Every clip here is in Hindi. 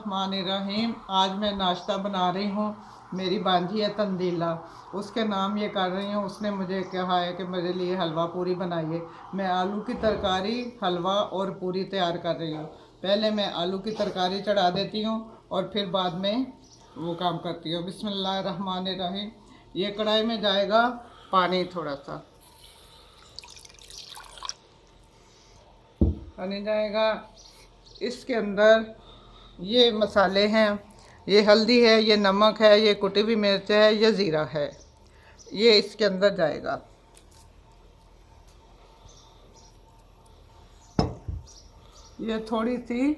बिस्मिल्लाहिर्रहमानिर्रहीम। आज मैं नाश्ता बना रही हूँ। मेरी बांझी है तंदीला, उसके नाम ये कर रही हूँ। उसने मुझे कहा है कि मेरे लिए हलवा पूरी बनाइए। मैं आलू की तरकारी, हलवा और पूरी तैयार कर रही हूँ। पहले मैं आलू की तरकारी चढ़ा देती हूँ और फिर बाद में वो काम करती हूँ। बिस्मिल्लाहिर्रहमानिर्रहीम। ये कढ़ाई में जाएगा पानी, थोड़ा सा पानी जाएगा। इसके अंदर ये मसाले हैं, ये हल्दी है, ये नमक है, ये कुटी हुई मिर्च है, ये ज़ीरा है, ये इसके अंदर जाएगा। ये थोड़ी सी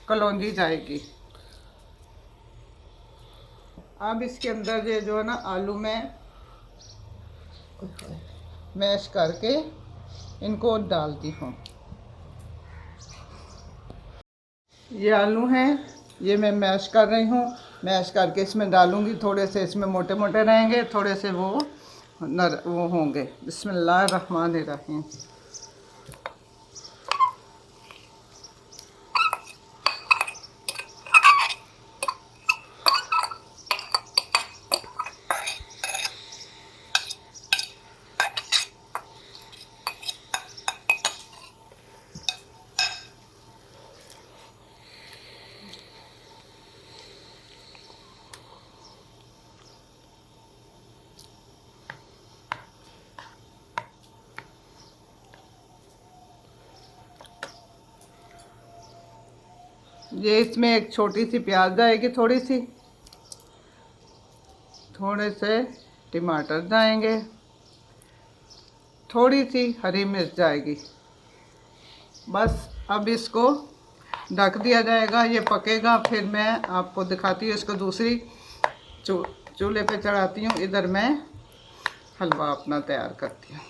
कलौंजी जाएगी। अब इसके अंदर ये जो है ना आलू में मैश करके इनको डालती हूँ। ये आलू हैं, ये मैं मैश कर रही हूँ। मैश करके इसमें डालूँगी। थोड़े से इसमें मोटे मोटे रहेंगे, थोड़े से वो होंगे। बिस्मिल्लाहिर्रहमानिर्रहीम। ये इसमें एक छोटी सी प्याज जाएगी, थोड़े से टमाटर जाएंगे, थोड़ी सी हरी मिर्च जाएगी। बस अब इसको ढक दिया जाएगा, ये पकेगा। फिर मैं आपको दिखाती हूँ इसको। दूसरी चूल्हे पे चढ़ाती हूँ। इधर मैं हलवा अपना तैयार करती हूँ।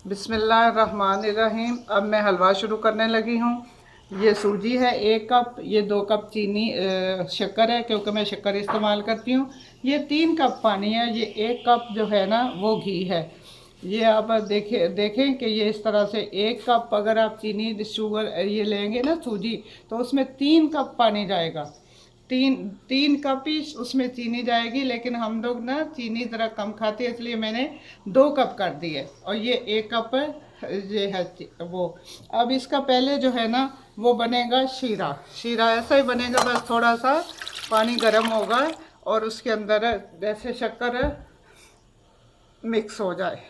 बिस्मिल्लाहिर्रहमानिर्रहीम। अब मैं हलवा शुरू करने लगी हूँ। ये सूजी है 1 कप, ये 2 कप चीनी शक्कर है, क्योंकि मैं शक्कर इस्तेमाल करती हूँ। ये 3 कप पानी है। ये 1 कप जो है ना वो घी है। ये आप देखें कि ये इस तरह से 1 कप, अगर आप चीनी शुगर ये लेंगे ना सूजी, तो उसमें 3 कप पानी जाएगा। तीन तीन कप ही उसमें चीनी जाएगी। लेकिन हम लोग ना चीनी ज़रा कम खाते हैं, इसलिए मैंने 2 कप कर दिए। और ये 1 कप ये है वो। अब इसका पहले जो है ना वो बनेगा शीरा। शीरा ऐसा ही बनेगा, बस थोड़ा सा पानी गर्म होगा और उसके अंदर जैसे शक्कर मिक्स हो जाए।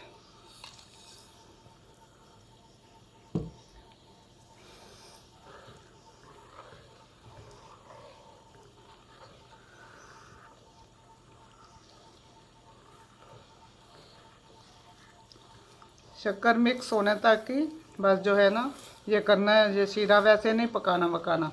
शक्कर मिक्स होने तक की बस जो है ना ये करना है। ये शीरा वैसे नहीं पकाना वकाना।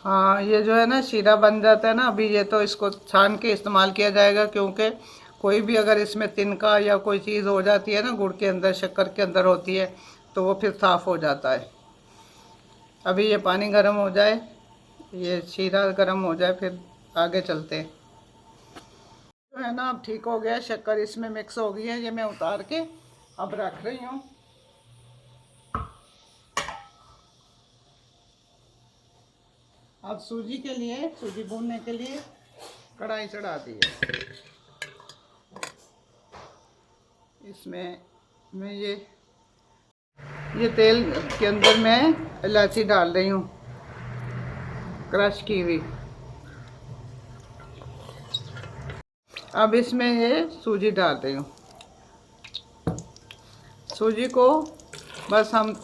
हाँ, ये जो है ना शीरा बन जाता है ना। अभी ये तो इसको छान के इस्तेमाल किया जाएगा, क्योंकि कोई भी अगर इसमें तिनका या कोई चीज़ हो जाती है ना, गुड़ के अंदर शक्कर के अंदर होती है, तो वो फिर साफ़ हो जाता है। अभी ये पानी गर्म हो जाए, ये शीरा गर्म हो जाए, फिर आगे चलते हैं। जो है ना अब ठीक हो गया, शक्कर इसमें मिक्स हो गई है। ये मैं उतार के अब रख रही हूँ। अब सूजी के लिए, सूजी भूनने के लिए कढ़ाई चढ़ा दी है। इसमें मैं ये तेल के अंदर मैं इलायची डाल रही हूँ, क्रश की हुई। अब इसमें ये सूजी डाल रही हूँ। सूजी को बस हम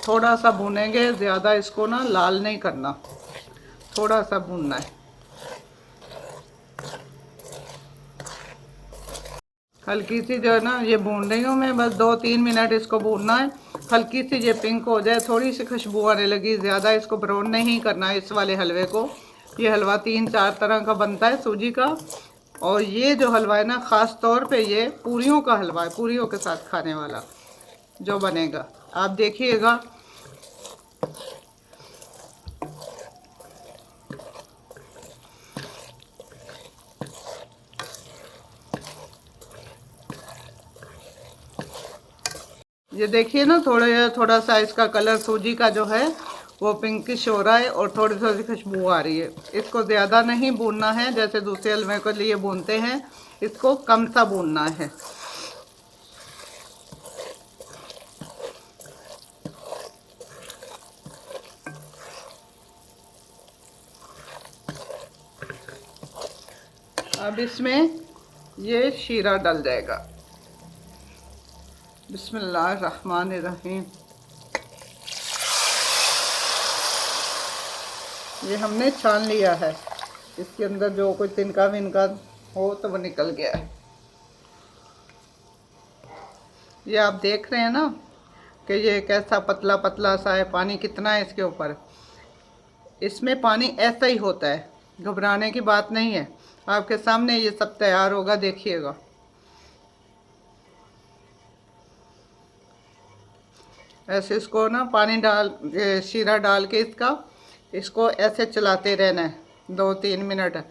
थोड़ा सा भूनेंगे, ज़्यादा इसको ना लाल नहीं करना, थोड़ा सा भूनना है। हल्की सी जो है ना ये भून रही हूँ मैं, बस 2-3 मिनट इसको भूनना है। हल्की सी ये पिंक हो जाए, थोड़ी सी खुशबू आने लगी, ज़्यादा इसको ब्राउन नहीं करना है इस वाले हलवे को। ये हलवा 3-4 तरह का बनता है सूजी का, और ये जो हलवा है ना ख़ास तौर पे ये पूरियों का हलवा है, पूरियों के साथ खाने वाला जो बनेगा, आप देखिएगा। ये देखिए ना, थोड़ा थोड़ा सा इसका कलर सूजी का जो है वो पिंकिश हो रहा है और थोड़ी थोड़ी खुशबू आ रही है। इसको ज़्यादा नहीं भूनना है जैसे दूसरे हलवे के लिए भूनते हैं, इसको कम सा भूनना है। अब इसमें ये शीरा डल जाएगा। बिस्मिल्लाहिर्रहमानिर्रहीम। ये हमने छान लिया है, इसके अंदर जो कोई तिनका विनका हो तो वो निकल गया है। ये आप देख रहे हैं ना कि ये कैसा पतला पतला सा है, पानी कितना है इसके ऊपर। इसमें पानी ऐसा ही होता है, घबराने की बात नहीं है। आपके सामने ये सब तैयार होगा, देखिएगा। ऐसे इसको ना पानी डाल शीरा डाल के इसको ऐसे चलाते रहना है 2-3 मिनट।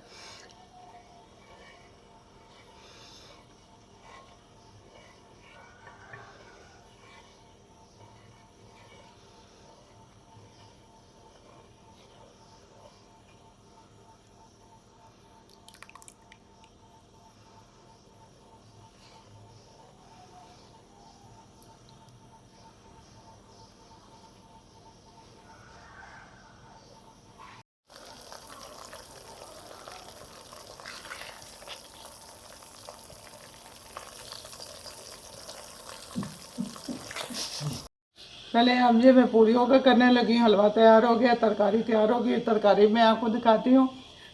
पहले अब ये मैं पूरियों का करने लगी हूँ। हलवा तैयार हो गया, तरकारी तैयार हो गई। तरकारी मैं आपको दिखाती हूँ।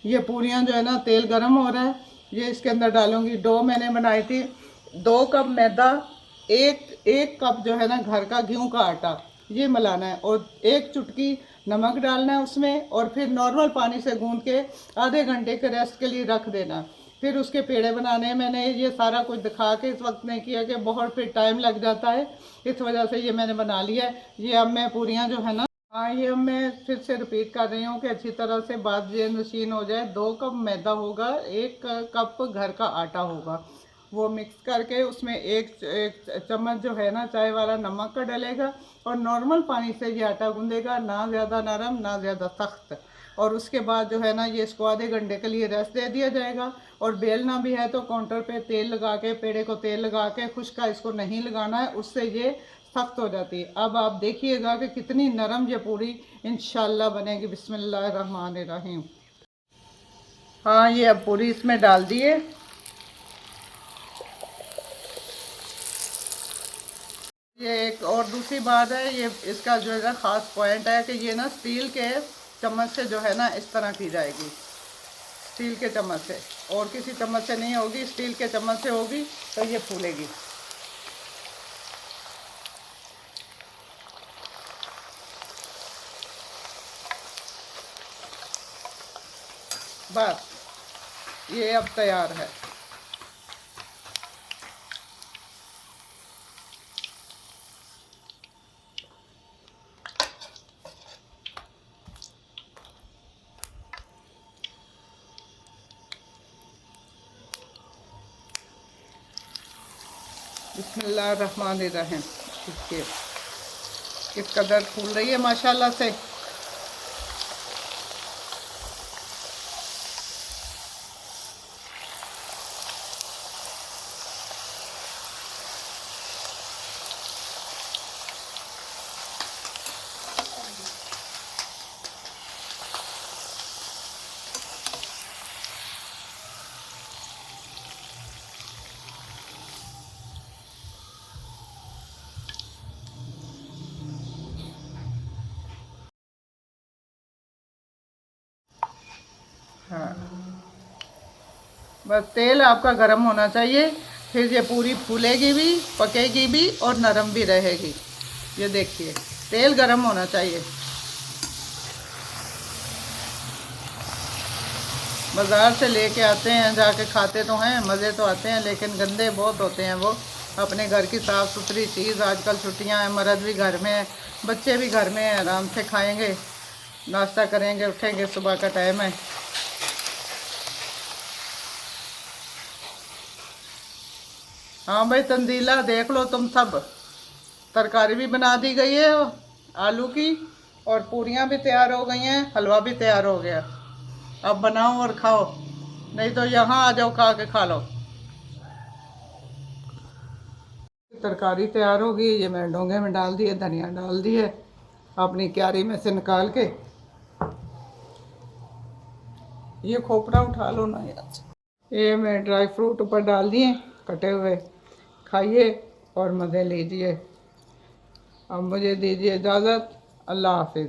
ये पूरियाँ जो है ना, तेल गरम हो रहा है, ये इसके अंदर डालूंगी। डो मैंने बनाई थी 2 कप मैदा, एक कप जो है ना घर का गेहूँ का आटा, ये मिलाना है, और 1 चुटकी नमक डालना है उसमें, और फिर नॉर्मल पानी से गूंद के आधे घंटे के रेस्ट के लिए रख देना। फिर उसके पेड़े बनाने हैं। मैंने ये सारा कुछ दिखा के इस वक्त नहीं किया कि बहुत फिर टाइम लग जाता है, इस वजह से ये मैंने बना लिया है। ये अब मैं पूरियाँ जो है ना, हाँ ये अब मैं फिर से रिपीट कर रही हूँ कि अच्छी तरह से बात ये नशीन हो जाए। 2 कप मैदा होगा, 1 कप घर का आटा होगा, वो मिक्स करके उसमें एक चम्मच जो है ना चाय वाला नमक का डलेगा, और नॉर्मल पानी से ये आटा गूंदेगा, ना ज़्यादा नरम ना ज़्यादा सख्त। और उसके बाद जो है ना ये इसको आधे घंटे के लिए रेस्ट दे दिया जाएगा। और बेलना भी है तो काउंटर पे तेल लगा के, पेड़े को तेल लगा के, खुश्का इसको नहीं लगाना है, उससे ये सख्त हो जाती है। अब आप देखिएगा कि कितनी नरम ये पूरी इंशाल्लाह बनेगी। बिस्मिल्लाहिर्रहमानिर्रहीम। हाँ ये अब पूरी इसमें डाल दिए। ये एक और दूसरी बात है, ये इसका जो है ना ख़ास पॉइंट है कि ये ना स्टील के चम्मच से जो है ना इस तरह की जाएगी, स्टील के चम्मच से, और किसी चम्मच से नहीं होगी, स्टील के चम्मच से होगी तो ये फूलेगी। बस ये अब तैयार है। बिस्मिल्लाहिर्रहमानिर्रहीम। देखिए किस कदर फूल रही है माशाल्लाह से। हाँ बस तेल आपका गर्म होना चाहिए, फिर ये पूरी फूलेगी भी, पकेगी भी और नरम भी रहेगी। ये देखिए, तेल गरम होना चाहिए। बाज़ार से लेके आते हैं, जाके खाते तो हैं, मज़े तो आते हैं, लेकिन गंदे बहुत होते हैं वो। अपने घर की साफ़ सुथरी चीज़, आजकल छुट्टियां हैं, मर्द भी घर में है, बच्चे भी घर में हैं, आराम से खाएंगे, नाश्ता करेंगे, उठेंगे, सुबह का टाइम है। हाँ भाई तंजीला, देख लो तुम सब, तरकारी भी बना दी गई है आलू की, और पूरियाँ भी तैयार हो गई हैं, हलवा भी तैयार हो गया। अब बनाओ और खाओ, नहीं तो यहाँ आ जाओ, खा के खा लो। तरकारी तैयार हो गई, ये मैंने डोंगे में डाल दिए, धनिया डाल दिए अपनी क्यारी में से निकाल के। ये खोपरा उठा लो ना यार। ये मैं ड्राई फ्रूट ऊपर डाल दिए कटे हुए, खाइए और मज़े लीजिए। अब मुझे दीजिए इजाज़त, अल्लाह हाफिज़।